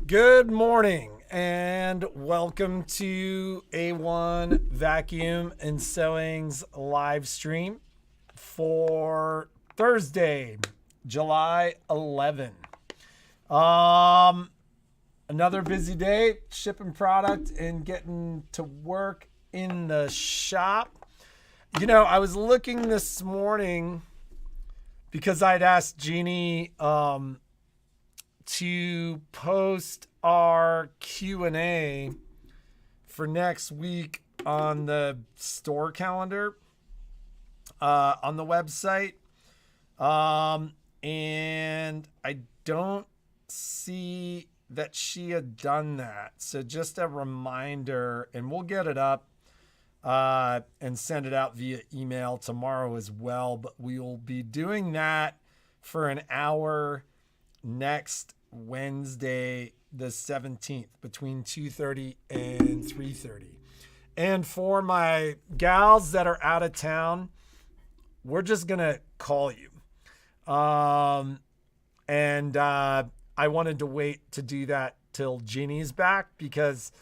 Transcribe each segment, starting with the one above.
Good morning and welcome to A-1 Vacuum and Sewing's live stream for Thursday, July 11. Another busy day shipping product and getting to work in the shop. You know, I was looking this morning because I'd asked Genie to post our Q&A for next week on the store calendar on the website. And I don't see that she had done that. So just a reminder, and we'll get it up and send it out via email tomorrow as well. But we will be doing that for an hour next Wednesday, the 17th, between 2:30 and 3:30. And for my gals that are out of town, we're just going to call you. I wanted to wait to do that till Genie's back because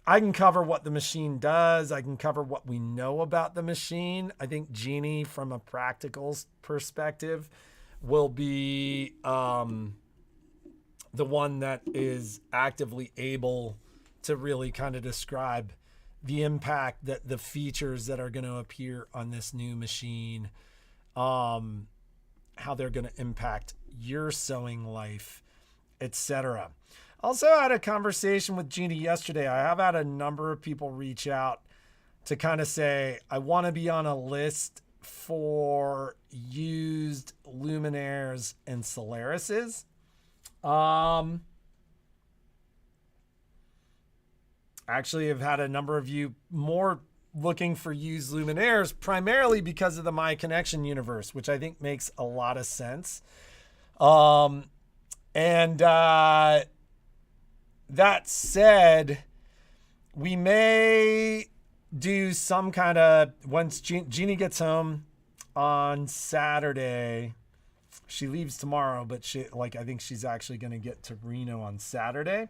I can cover what the machine does. I can cover what we know about the machine. I think Genie, from a practical perspective, will be the one that is actively able to really kind of describe the impact, that the features that are going to appear on this new machine, how they're going to impact your sewing life, etc. Also had a conversation with Genie yesterday. I have had a number of people reach out to kind of say, I want to be on a list for used luminaires and Solarises. Actually, I've had a number of you more looking for used luminaires, primarily because of the My Connection universe, which I think makes a lot of sense. That said, we may do some kind of, once Genie gets home on Saturday, she leaves tomorrow, but I think she's actually going to get to Reno on Saturday.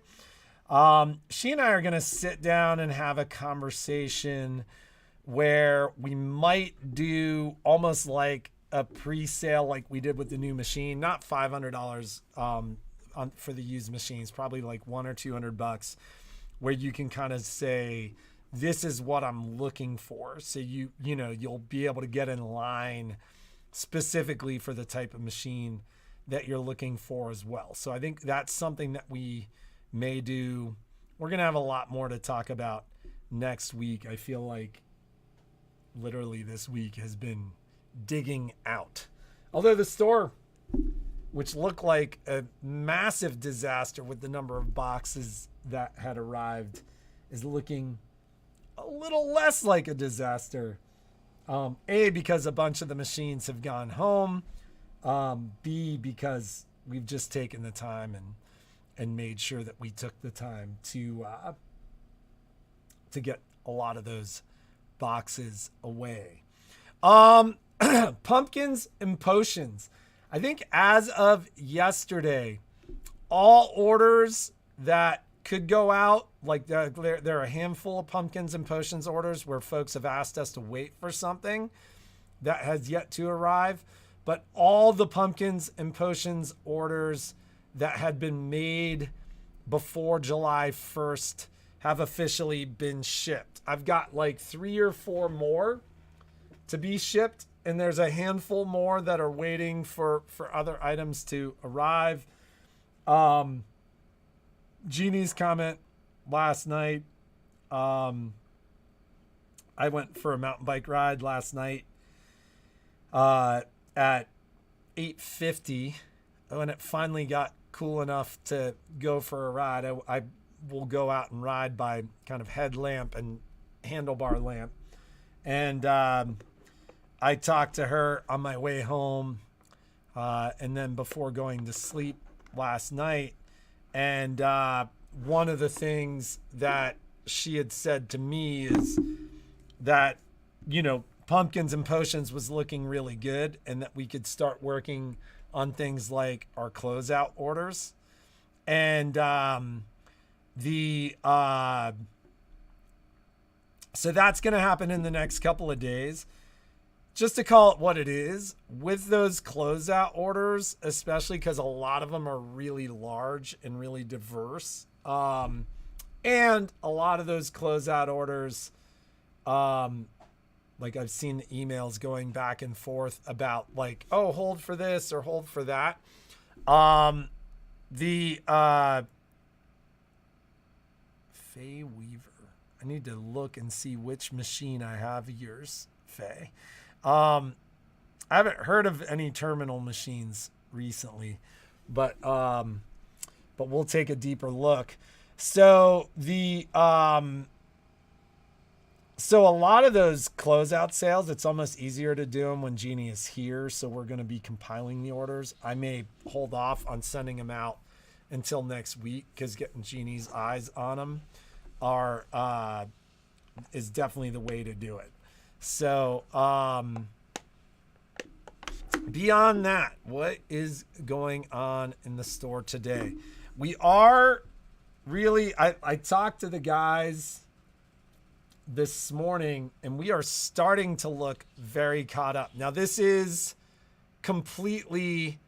She and I are going to sit down and have a conversation where we might do almost like a pre-sale like we did with the new machine, not $500 for the used machines, probably like $100 or $200, where you can kind of say, this is what I'm looking for. So you'll be able to get in line specifically for the type of machine that you're looking for as well. So I think that's something that we may do. We're going to have a lot more to talk about next week. I feel like literally this week has been digging out. Although the store, which looked like a massive disaster with the number of boxes that had arrived, is looking a little less like a disaster. A, because a bunch of the machines have gone home. B, because we've just taken the time and made sure that we took the time to get a lot of those boxes away. Pumpkins and potions. I think as of yesterday, all orders that could go out, like there are a handful of pumpkins and potions orders where folks have asked us to wait for something that has yet to arrive. But all the pumpkins and potions orders that had been made before July 1st have officially been shipped. I've got like 3 or 4 more to be shipped, and there's a handful more that are waiting for other items to arrive. Genie's comment last night. I went for a mountain bike ride last night at 8:50 when it finally got cool enough to go for a ride. I will go out and ride by kind of headlamp and handlebar lamp. And I talked to her on my way home and then before going to sleep last night. And one of the things that she had said to me is that, pumpkins and potions was looking really good and that we could start working on things like our closeout orders. And so that's going to happen in the next couple of days. Just to call it what it is, with those closeout orders, especially because a lot of them are really large and really diverse. And a lot of those closeout orders, like I've seen emails going back and forth about like, oh, hold for this or hold for that. Faye Weaver. I need to look and see which machine I have yours, Faye. I haven't heard of any terminal machines recently, but we'll take a deeper look. So so a lot of those closeout sales, it's almost easier to do them when Genie is here. So we're going to be compiling the orders. I may hold off on sending them out until next week because getting Genie's eyes on them is definitely the way to do it. So, beyond that, what is going on in the store today? We are really, I talked to the guys this morning and we are starting to look very caught up. Now, this is completely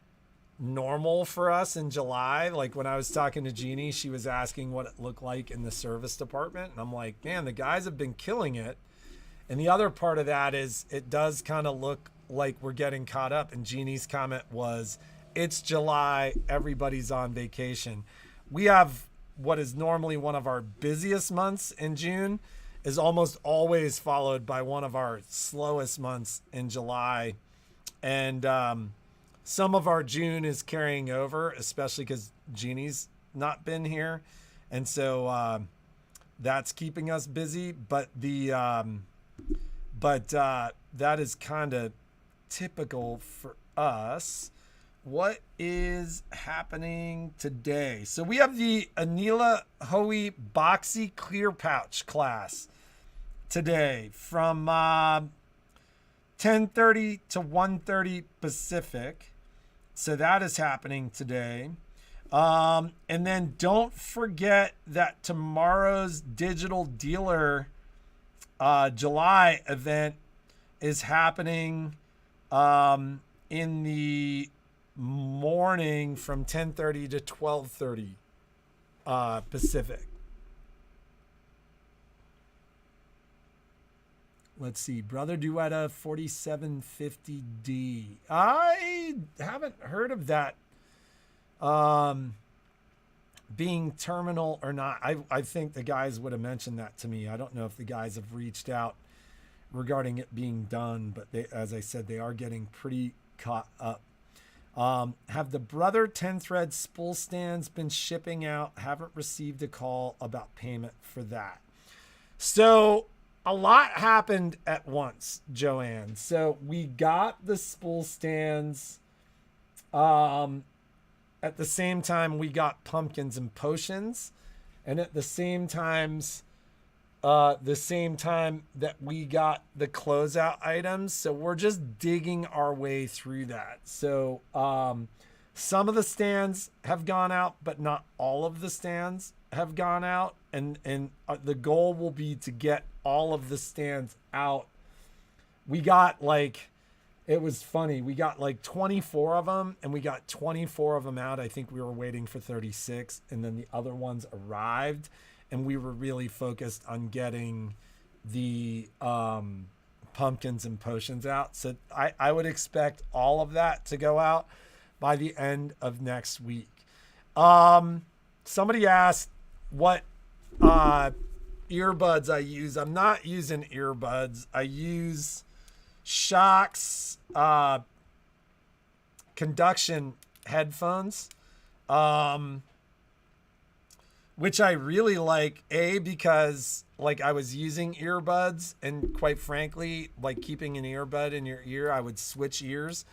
normal for us in July. Like when I was talking to Genie, she was asking what it looked like in the service department. And I'm like, man, the guys have been killing it. And the other part of that is it does kind of look like we're getting caught up. And Genie's comment was, it's July, everybody's on vacation. We have what is normally one of our busiest months in June is almost always followed by one of our slowest months in July. And some of our June is carrying over, especially because Genie's not been here. And so that's keeping us busy. But that is kind of typical for us. What is happening today? So we have the Anila Hoey Boxy Clear Pouch class today from 10:30 to 1:30 Pacific. So that is happening today. And then don't forget that tomorrow's Digital Dealer July event is happening in the morning from 10:30 to 12:30 Pacific. Let's see, Brother Duetta 4750D. I haven't heard of that being terminal or not. I think the guys would have mentioned that to me. I don't know if the guys have reached out regarding it being done, but they, as I said, they are getting pretty caught up. Have the Brother 10 thread spool stands been shipping out? Haven't received a call about payment for that. So a lot happened at once, Joanne. So we got the spool stands. At the same time, we got pumpkins and potions. And at the same time that we got the closeout items. So we're just digging our way through that. So some of the stands have gone out, but not all of the stands have gone out. And the goal will be to get all of the stands out. We got it was funny. We got 24 of them and we got 24 of them out. I think we were waiting for 36 and then the other ones arrived. And we were really focused on getting the pumpkins and potions out. So I would expect all of that to go out by the end of next week. Somebody asked what earbuds I use. I'm not using earbuds. I use Shox conduction headphones. Which I really like, because I was using earbuds and quite frankly, keeping an earbud in your ear, I would switch ears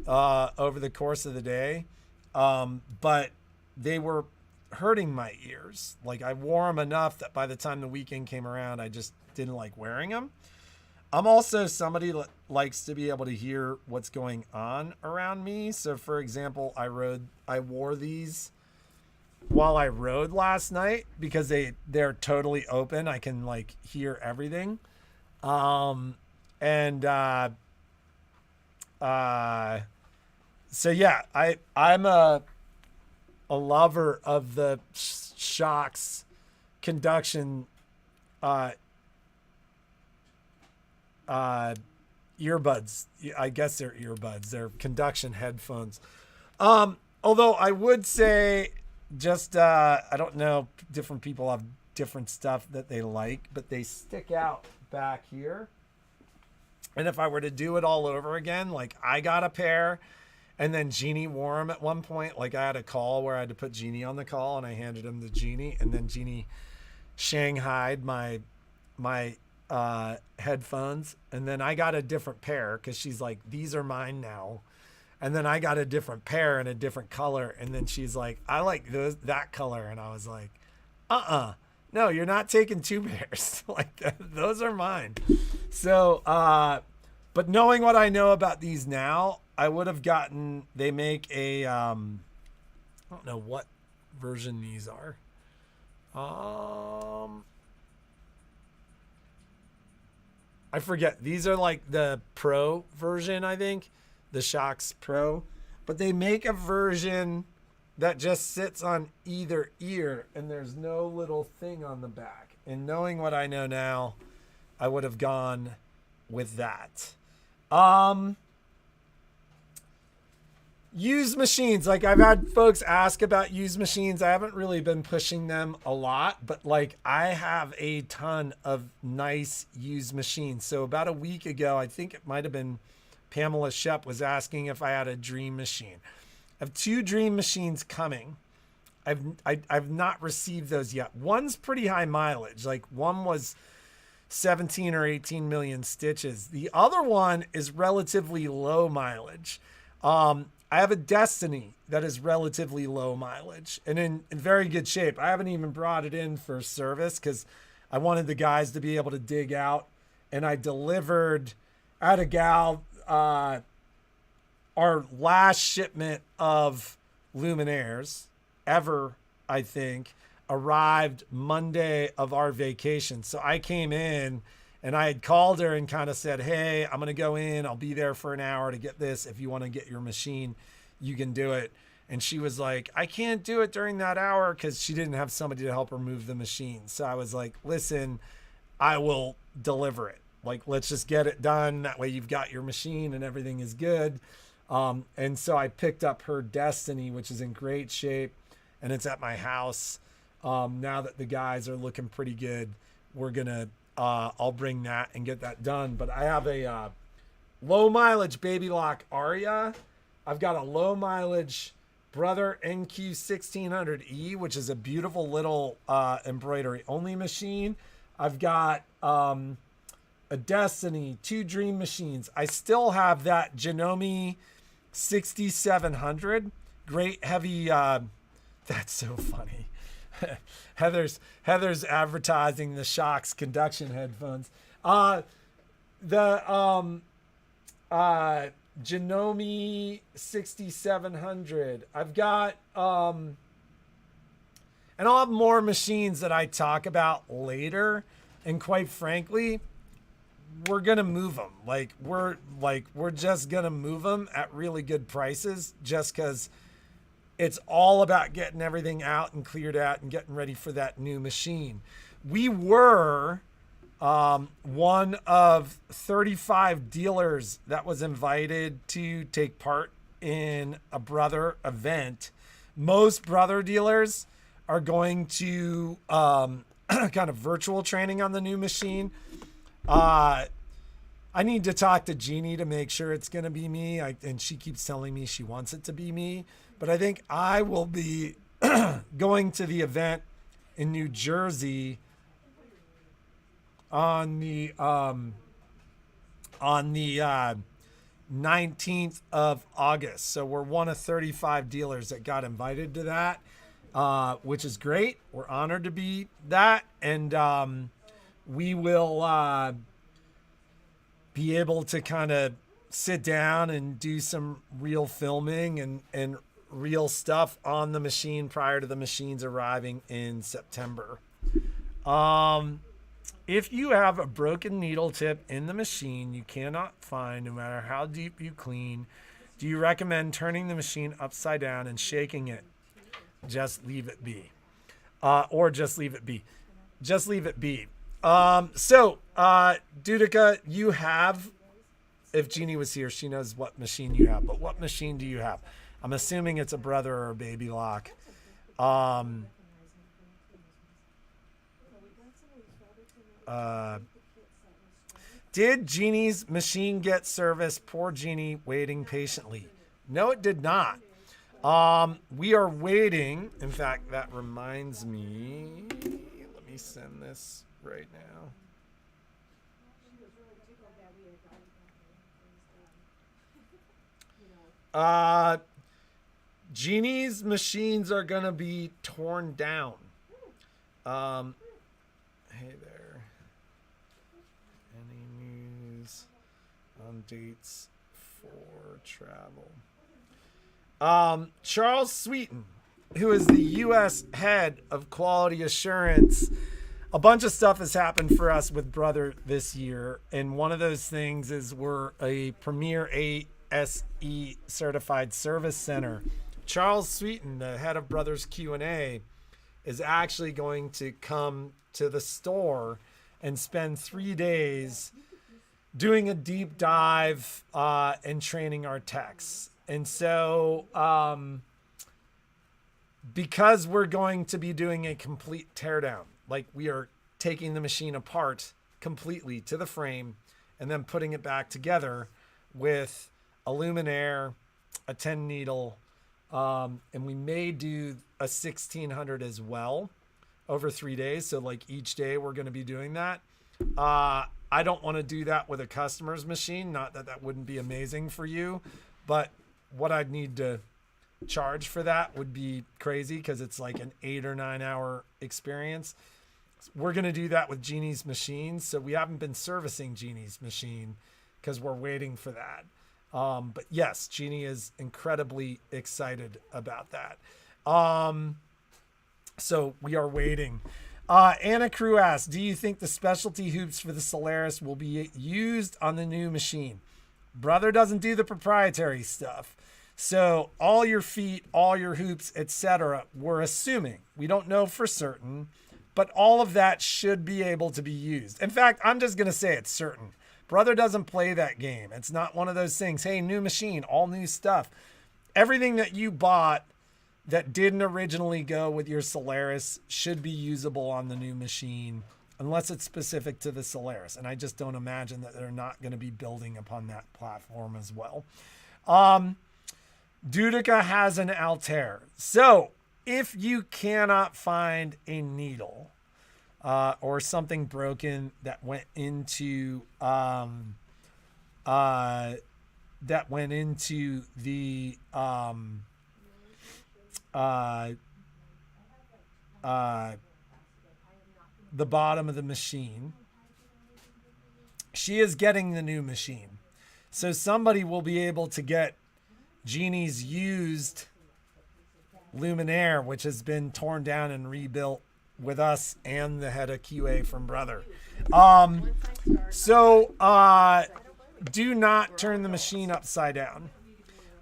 over the course of the day. But they were hurting my ears. I wore them enough that by the time the weekend came around, I just didn't like wearing them. I'm also somebody that likes to be able to hear what's going on around me. So for example, I wore these while I rode last night because they're totally open. I can like hear everything. And so yeah, I'm a lover of the Shocks conduction earbuds. I guess they're earbuds. They're conduction headphones. Although I would say just I don't know, different people have different stuff that they like, but they stick out back here. And if I were to do it all over again, like I got a pair and then Genie wore them at one point. Like I had a call where I had to put Genie on the call and I handed him to Genie, and then Genie shanghaied my headphones, and then I got a different pair because she's like, these are mine now. And then I got a different pair in a different color, and then she's like, I like that color. And I was like, no, you're not taking two pairs. Like those are mine. So but knowing what I know about these now, I would have gotten, they make a I don't know what version these are. I forget. These are like the Pro version, I think. The Shocks Pro. But they make a version that just sits on either ear and there's no little thing on the back. And knowing what I know now, I would have gone with that. Used machines. Like I've had folks ask about used machines. I haven't really been pushing them a lot, but like I have a ton of nice used machines. So about a week ago, I think it might've been Pamela Shep was asking if I had a dream machine. I have two dream machines coming. I've not received those yet. One's pretty high mileage. Like one was 17 or 18 million stitches. The other one is relatively low mileage. I have a Destiny that is relatively low mileage and in very good shape. I haven't even brought it in for service because I wanted the guys to be able to dig out. And I delivered at a gal our last shipment of Luminaires ever, I think, arrived Monday of our vacation. So I came in and I had called her and kind of said, hey, I'm going to go in. I'll be there for an hour to get this. If you want to get your machine, you can do it. And she was like, I can't do it during that hour because she didn't have somebody to help her move the machine. So I was like, listen, I will deliver it. Like, let's just get it done. That way you've got your machine and everything is good. And so I picked up her Destiny, which is in great shape. And it's at my house. Now that the guys are looking pretty good, we're going to, I'll bring that and get that done. But I have a low mileage Baby Lock Aria. I've got a low mileage Brother NQ 1600E, which is a beautiful little embroidery only machine. I've got a Destiny, two dream machines. I still have that Janome 6700, great heavy. That's so funny. Heather's advertising the Shocks conduction headphones. The Janome 6700. I've got and I'll have more machines that I talk about later. And quite frankly, we're gonna move them. We're just gonna move them at really good prices, just because it's all about getting everything out and cleared out and getting ready for that new machine. We were one of 35 dealers that was invited to take part in a Brother event. Most Brother dealers are going to kind of virtual training on the new machine. I need to talk to Genie to make sure it's going to be me. And she keeps telling me she wants it to be me. But I think I will be going to the event in New Jersey on the 19th of August. So we're one of 35 dealers that got invited to that, which is great. We're honored to be that. And we will be able to kind of sit down and do some real filming and real stuff on the machine prior to the machines arriving in September. If you have a broken needle tip in the machine you cannot find, no matter how deep you clean, do you recommend turning the machine upside down and shaking it? Just leave it be. Or just leave it be. Just leave it be. Dudica, you have, if Genie was here, she knows what machine you have, but what machine do you have? I'm assuming it's a Brother or a Baby Lock. Did Genie's machine get service? Poor Genie waiting patiently. No, it did not. We are waiting. In fact, that reminds me. Let me send this right now. Genie's machines are going to be torn down. Hey there. Any news on dates for travel? Charles Sweeten, who is the U.S. head of quality assurance. A bunch of stuff has happened for us with Brother this year. And one of those things is we're a premier ASE certified service center. Charles Sweeten, the head of Brother's Q&A, is actually going to come to the store and spend 3 days doing a deep dive and training our techs. And so because we're going to be doing a complete teardown, like we are taking the machine apart completely to the frame and then putting it back together with a luminaire, a 10 needle, and we may do a 1600 as well over 3 days. So like each day we're going to be doing that. I don't want to do that with a customer's machine. Not that that wouldn't be amazing for you, but what I'd need to charge for that would be crazy because it's like an 8 or 9 hour experience. We're going to do that with Genie's machines. So we haven't been servicing Genie's machine because we're waiting for that. But yes, Genie is incredibly excited about that. So we are waiting. Anna Crew asks, do you think the specialty hoops for the Solaris will be used on the new machine? Brother doesn't do the proprietary stuff. So all your feet, all your hoops, etc., we're assuming. We don't know for certain, but all of that should be able to be used. In fact, I'm just going to say it's certain. Brother doesn't play that game. It's not one of those things, hey, new machine, all new stuff. Everything that you bought that didn't originally go with your Solaris should be usable on the new machine, unless it's specific to the Solaris. And I just don't imagine that they're not going to be building upon that platform as well. Dudica has an Altair. So if you cannot find a needle or something broken that went into the bottom of the machine, she is getting the new machine. So somebody will be able to get Genie's used luminaire, which has been torn down and rebuilt with us and the head of QA from Brother. Do not turn the machine upside down.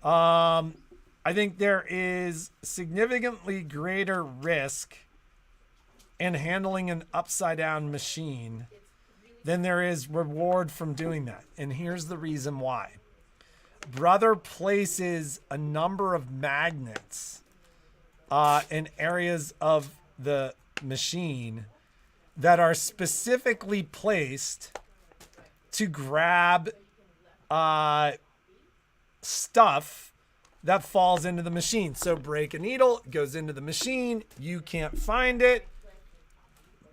I think there is significantly greater risk in handling an upside down machine than there is reward from doing that. And here's the reason why. Brother places a number of magnets in areas of the machine that are specifically placed to grab stuff that falls into the machine. So break a needle, goes into the machine, you can't find it.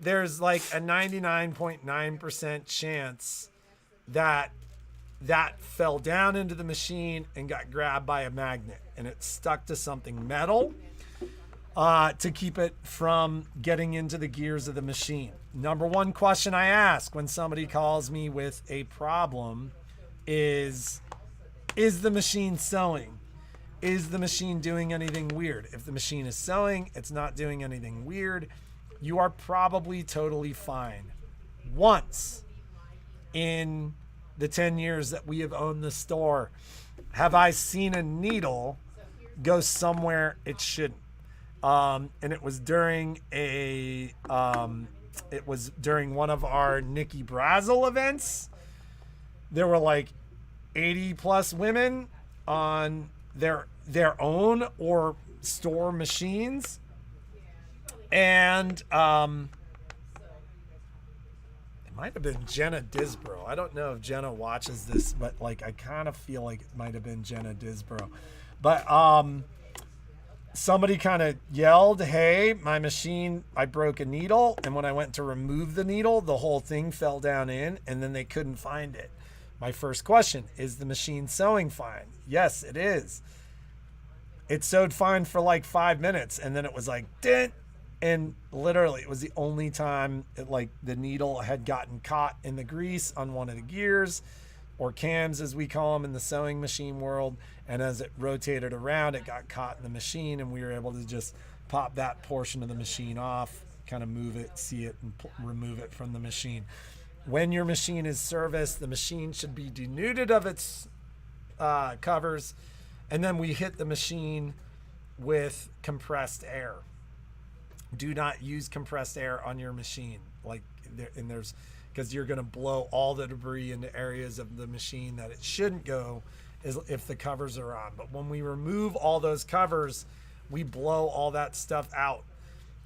There's like a 99.9% chance that fell down into the machine and got grabbed by a magnet and it stuck to something metal to keep it from getting into the gears of the machine. Number one question I ask when somebody calls me with a problem is the machine sewing? is the machine doing anything weird? If the machine is sewing, it's not doing anything weird, you are probably totally fine. Once in the 10 years that we have owned the store, have I seen a needle go somewhere it shouldn't. And it was during one of our Nikki Presale events. There were like 80 plus women on their own or store machines. And it might have been Jenna Disbro. I don't know if Jenna watches this, but like I kind of feel like it might have been Jenna Disbro. But somebody kind of yelled, "Hey, my machine, I broke a needle." And when I went to remove the needle, the whole thing fell down in, and then they couldn't find it. My first question, is the machine sewing fine? Yes, it is. It sewed fine for like 5 minutes, and then it was like, dent. And literally, it was the only time the needle had gotten caught in the grease on one of the gears, or cams as we call them in the sewing machine world. And as it rotated around, it got caught in the machine, and we were able to just pop that portion of the machine off, kind of move it, see it, and remove it from the machine. When your machine is serviced, the machine should be denuded of its covers, and then we hit the machine with compressed air. Do not use compressed air on your machine, because you're going to blow all the debris into areas of the machine that it shouldn't go if the covers are on. But when we remove all those covers, we blow all that stuff out.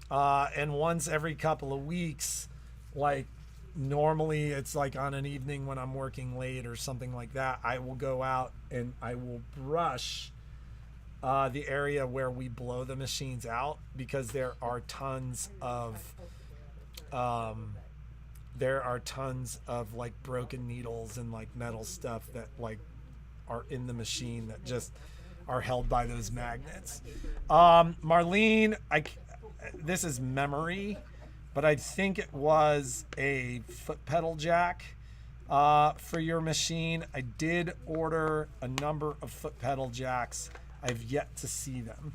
And once every couple of weeks, like normally it's like on an evening when I'm working late or something like that, I will go out and I will brush the area where we blow the machines out, because there are tons of like broken needles and like metal stuff that like are in the machine that just are held by those magnets. Marlene, this is memory, but I think it was a foot pedal jack for your machine. I did order a number of foot pedal jacks. I've yet to see them.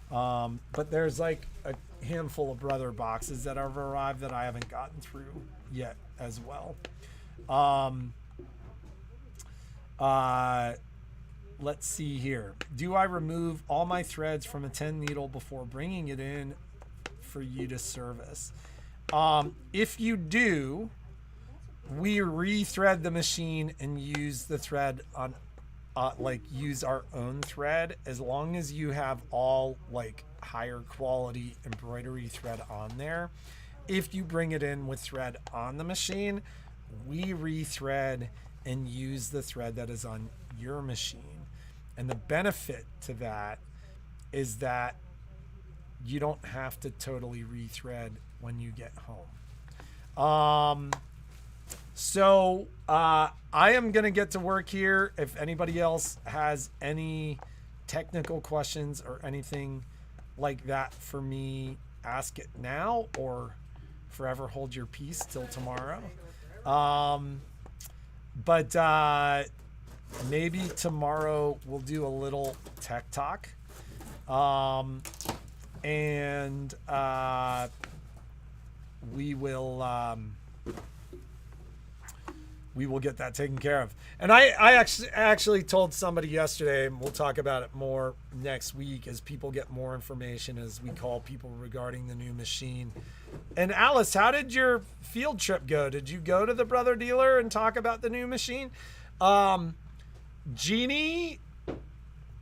But there's like a handful of brother boxes that have arrived that I haven't gotten through yet as well. Let's see here. Do I remove all my threads from a 10 needle before bringing it in for you to service? If you do, we rethread the machine and use the thread on use our own thread, as long as you have all like higher quality embroidery thread on there. If you bring it in with thread on the machine, we rethread and use the thread that is on your machine. And the benefit to that is that you don't have to totally rethread when you get home. So I am going to get to work here. If anybody else has any technical questions or anything like that for me, ask it now or forever hold your peace till tomorrow. But maybe tomorrow we'll do a little tech talk. And we will get that taken care of. And I actually told somebody yesterday, and we'll talk about it more next week as people get more information, as we call people regarding the new machine. And Alice, how did your field trip go? Did you go to the brother dealer and talk about the new machine? Genie,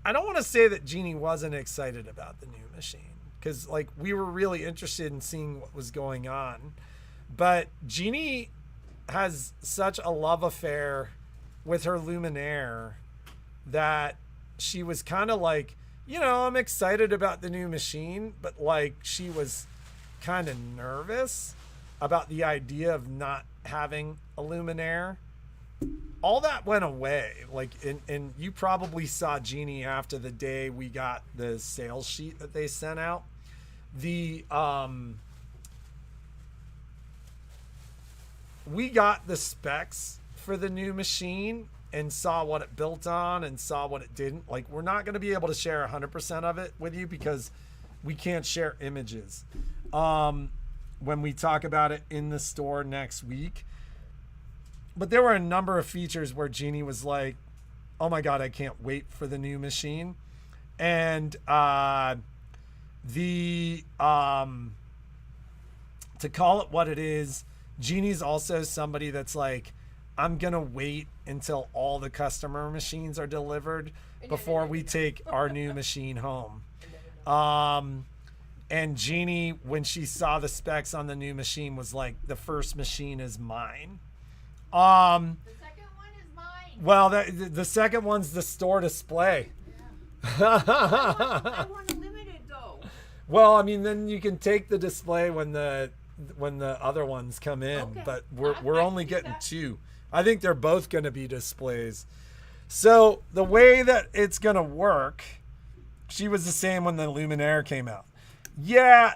I don't want to say that Genie wasn't excited about the new machine, because like we were really interested in seeing what was going on. But Genie has such a love affair with her Luminaire that she was kind of like, I'm excited about the new machine, but like she was kind of nervous about the idea of not having a Luminaire. All that went away. Like, and you probably saw Genie after the day we got the sales sheet that they sent out. We got the specs for the new machine, and saw what it built on and saw what it didn't. Like, we're not going to be able to share 100% of it with you because we can't share images when we talk about it in the store next week. But there were a number of features where Genie was like, oh my God, I can't wait for the new machine. And to call it what it is, Genie's also somebody that's like, I'm going to wait until all the customer machines are delivered before we take our new machine home. And Genie, when she saw the specs on the new machine, was like, the first machine is mine. The second one is mine. Well, the second one's the store display. Yeah. I want a limited though. Well, I mean, then you can take the display when the other ones come in, Okay. but we're only getting two. I think they're both going to be displays. So the way that it's going to work, she was the same when the Luminaire came out. Yeah,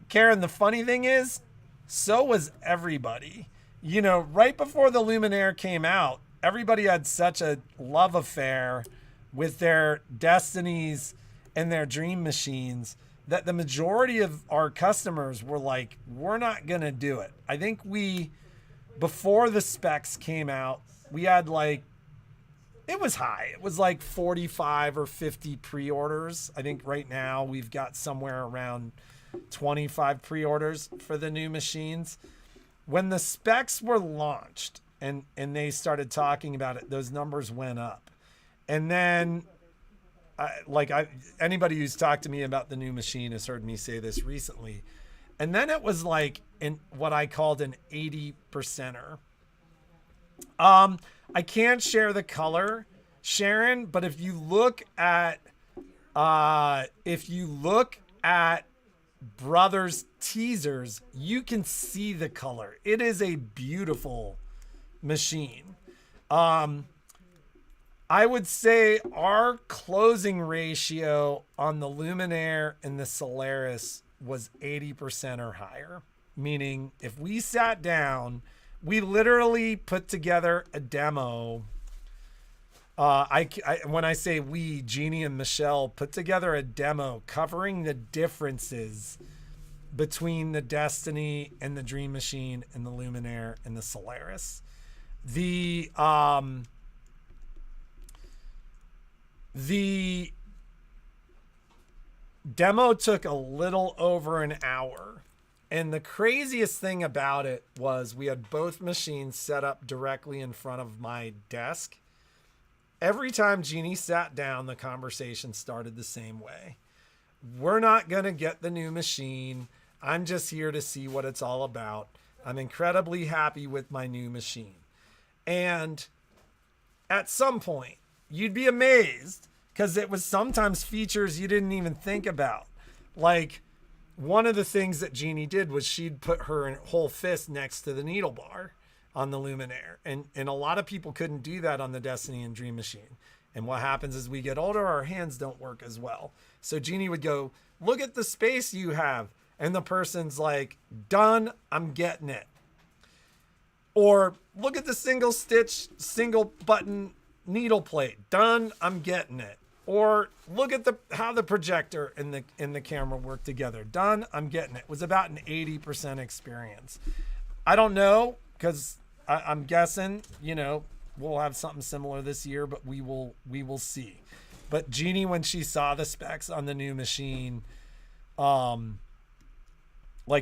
Karen, the funny thing is, so was everybody. You know, right before the Luminaire came out, everybody had such a love affair with their Destinies and their Dream Machines that the majority of our customers were like, we're not going to do it. I think before the specs came out, we had like, it was high. It was like 45 or 50 pre-orders. I think right now we've got somewhere around 25 pre-orders for the new machines. When the specs were launched and they started talking about it, those numbers went up. And then anybody who's talked to me about the new machine has heard me say this recently. And then it was like in what I called an 80%er. I can't share the color, Sharon, but if you look at Brothers teasers, you can see the color. It is a beautiful machine. I would say our closing ratio on the Luminaire and the Solaris was 80% or higher. Meaning if we sat down, we literally put together a demo. When I say we, Genie and Michelle put together a demo covering the differences between the Destiny and the Dream Machine and the Luminaire and the Solaris. The demo took a little over an hour. And the craziest thing about it was we had both machines set up directly in front of my desk. Every time Genie sat down, the conversation started the same way. We're not going to get the new machine. I'm just here to see what it's all about. I'm incredibly happy with my new machine. And at some point, you'd be amazed because it was sometimes features you didn't even think about. Like, one of the things that Genie did was she'd put her whole fist next to the needle bar on the Luminaire. And a lot of people couldn't do that on the Destiny and Dream Machine. And what happens as we get older, our hands don't work as well. So Genie would go, look at the space you have. And the person's like, done, I'm getting it. Or look at the single stitch, single button needle plate. Done, I'm getting it. Or look at how the projector and the camera work together. Done, I'm getting it. It was about an 80% experience. I don't know, because I'm guessing, we'll have something similar this year, but we will see. But Genie, when she saw the specs on the new machine, like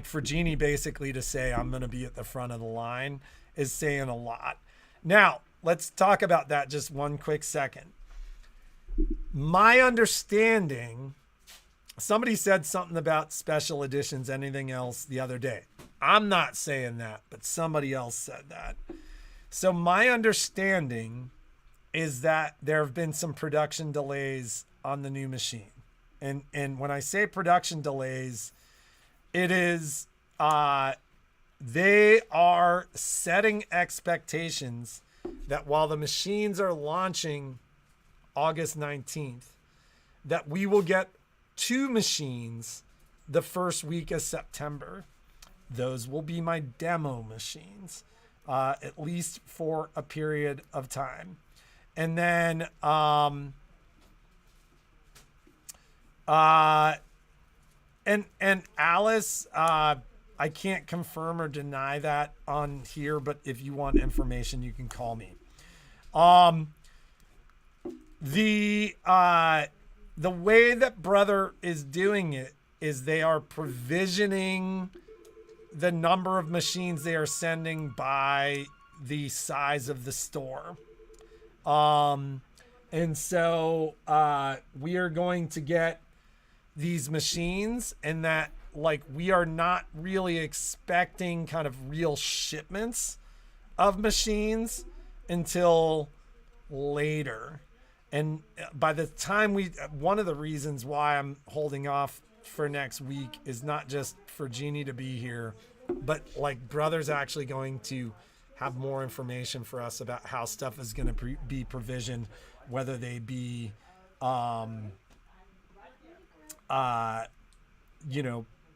for Genie basically to say, I'm going to be at the front of the line is saying a lot. Now, let's talk about that just one quick second. My understanding, somebody said something about special editions, anything else the other day. I'm not saying that, but somebody else said that. So my understanding is that there have been some production delays on the new machine. And when I say production delays, it is they are setting expectations that while the machines are launching August 19th, that we will get 2 machines the first week of September. Those will be my demo machines. at least for a period of time. And then and Alice, I can't confirm or deny that on here, but if you want information, you can call me. The way that Brother is doing it is they are provisioning the number of machines they are sending by the size of the store. And so we are going to get these machines, and that, like, we are not really expecting kind of real shipments of machines until later. And by the time one of the reasons why I'm holding off for next week is not just for Genie to be here, but like Brother's actually going to have more information for us about how stuff is going to be provisioned, whether they be,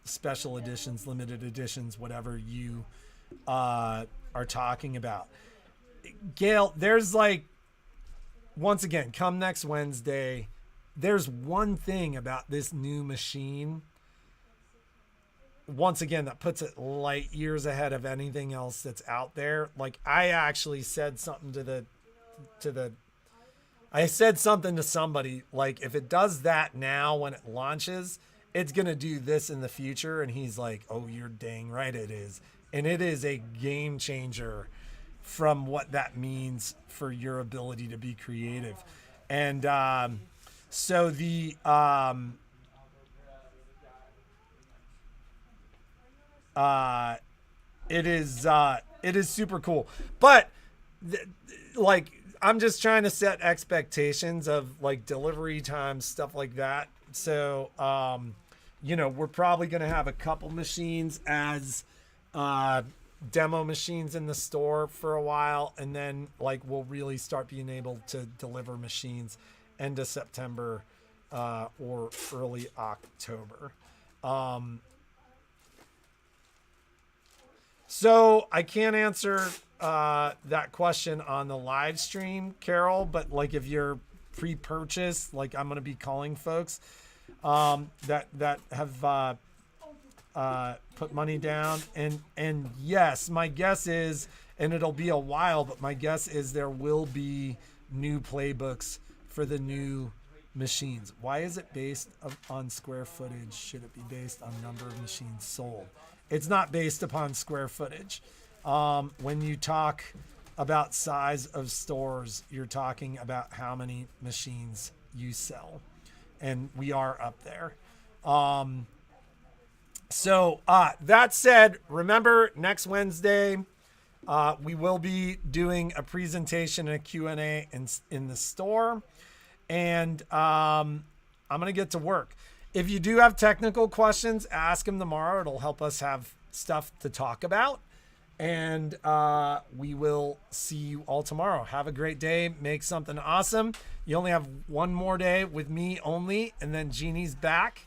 special editions, limited editions, whatever you are talking about. Gail, there's like, once again, come next Wednesday, there's one thing about this new machine, once again, that puts it light years ahead of anything else that's out there. Like, I actually said something I said something to somebody, like, if it does that now when it launches, it's going to do this in the future. And he's like, oh, you're dang right it is. And it is a game changer from what that means for your ability to be creative. And so it is super cool. But like, I'm just trying to set expectations of like delivery times, stuff like that. So we're probably going to have a couple machines as demo machines in the store for a while, and then like we'll really start being able to deliver machines end of September or early October. So I can't answer that question on the live stream, Carol, but like if you're pre-purchase, like I'm going to be calling folks that have put money down, and yes, my guess is, and it'll be a while, but my guess is there will be new playbooks for the new machines. Why is it based on square footage? Should it be based on number of machines sold? It's not based upon square footage. When you talk about size of stores, you're talking about how many machines you sell, and we are up there. So that said, remember next Wednesday, we will be doing a presentation and a Q&A in the store, and I'm going to get to work. If you do have technical questions, ask them tomorrow. It'll help us have stuff to talk about, and we will see you all tomorrow. Have a great day. Make something awesome. You only have one more day with me only, and then Genie's back.